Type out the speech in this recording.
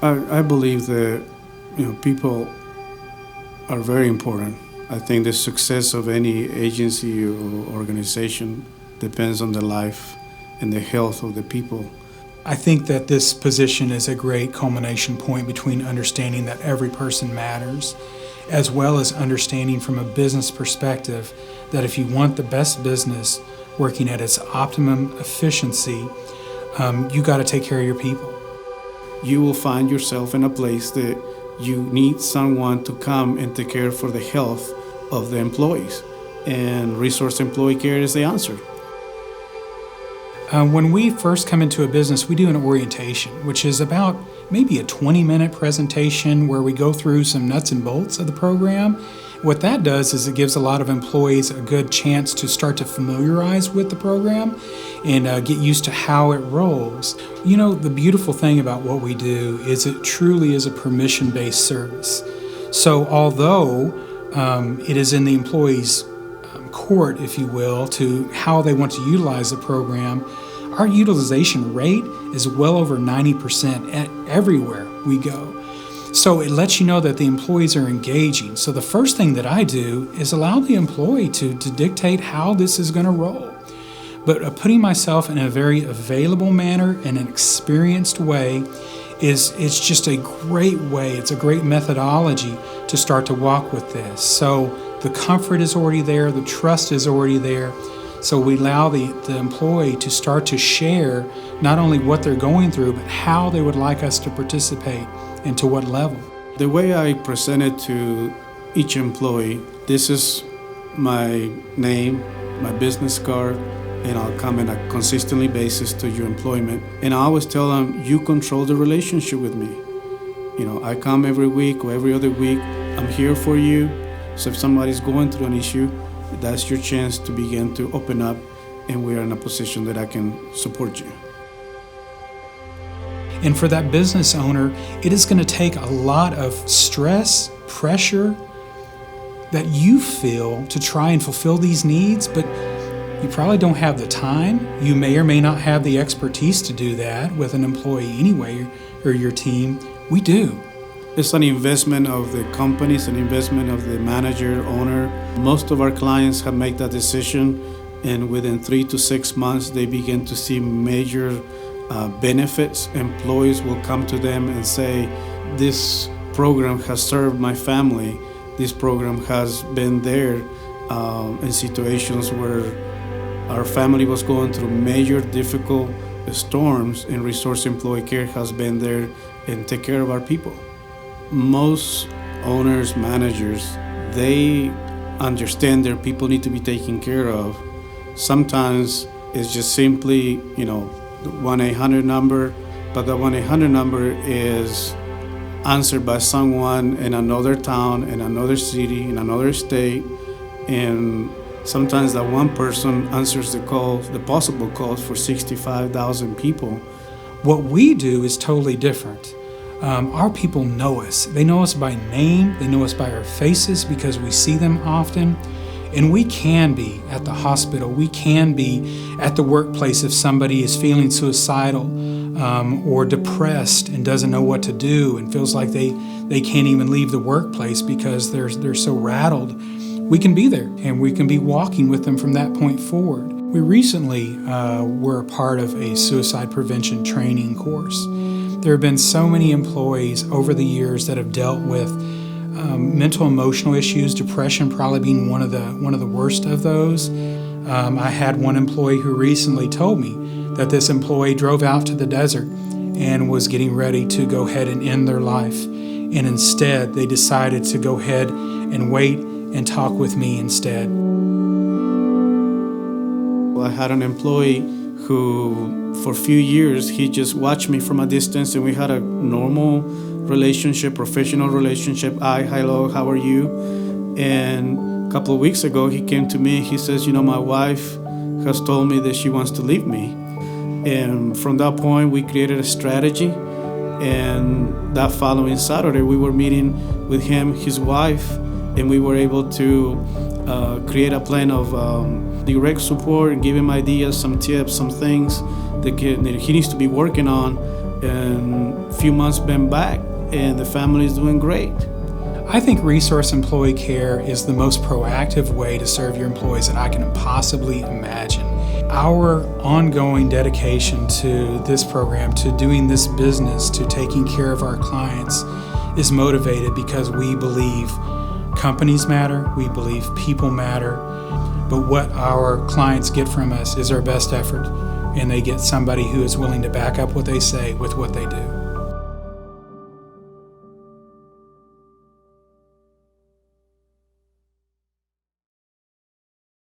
I believe that people are very important. I think the success of any agency or organization depends on the life and the health of the people. I think that this position is a great culmination point between understanding that every person matters, as well as understanding from a business perspective that if you want the best business working at its optimum efficiency, you got to take care of your people. You will find yourself in a place that you need someone to come and take care for the health of the employees, and Resource Employee Care is the answer. When we first come into a business, we do an orientation, which is about maybe a 20-minute presentation where we go through some nuts and bolts of the program. What that does is it gives a lot of employees a good chance to start to familiarize with the program and get used to how it rolls. You know, the beautiful thing about what we do is it truly is a permission-based service. So although it is in the employee's court, if you will, to how they want to utilize the program, our utilization rate is well over 90% at everywhere we go. So it lets you know that the employees are engaging. So the first thing that I do is allow the employee to dictate how this is going to roll. But putting myself in a very available manner and an experienced way it's just a great way, it's a great methodology to start to walk with this. So the comfort is already there, the trust is already there. So we allow the employee to start to share not only what they're going through, but how they would like us to participate and to what level. The way I present it to each employee, this is my name, my business card, and I'll come on a consistently basis to your employment. And I always tell them, you control the relationship with me. I come every week or every other week. I'm here for you. So if somebody's going through an issue, that's your chance to begin to open up, and we are in a position that I can support you. And for that business owner, it is going to take a lot of stress, pressure that you feel to try and fulfill these needs, but you probably don't have the time. You may or may not have the expertise to do that with an employee anyway, or your team. We do. It's an investment of the company, it's an investment of the manager, owner. Most of our clients have made that decision, and within 3 to 6 months, they begin to see major benefits. Employees will come to them and say, this program has served my family. This program has been there in situations where our family was going through major difficult storms, and Resource Employee Care has been there and take care of our people. Most owners, managers, they understand their people need to be taken care of. Sometimes it's just simply, the 1-800 number, but the 1-800 number is answered by someone in another town, in another city, in another state, and sometimes that one person answers the calls, the possible calls for 65,000 people. What we do is totally different. Our people know us. They know us by name, they know us by our faces because we see them often. And we can be at the hospital, we can be at the workplace if somebody is feeling suicidal or depressed and doesn't know what to do and feels like they can't even leave the workplace because they're so rattled. We can be there and we can be walking with them from that point forward. We recently were a part of a suicide prevention training course. There have been so many employees over the years that have dealt with mental emotional issues, depression probably being one of the worst of those. I had one employee who recently told me that this employee drove out to the desert and was getting ready to go ahead and end their life. And instead, they decided to go ahead and wait and talk with me instead. I had an employee who, for a few years, he just watched me from a distance, and we had a normal relationship, professional relationship. Hi, hello, how are you? And a couple of weeks ago, he came to me. He says, my wife has told me that she wants to leave me. And from that point, we created a strategy. And that following Saturday, we were meeting with him, his wife, and we were able to create a plan of direct support and give him ideas, some tips, some things that he needs to be working on and a few months been back, and the family is doing great. I think Resource Employee Care is the most proactive way to serve your employees that I can possibly imagine. Our ongoing dedication to this program, to doing this business, to taking care of our clients is motivated because we believe companies matter, we believe people matter, but what our clients get from us is our best effort, and they get somebody who is willing to back up what they say with what they do.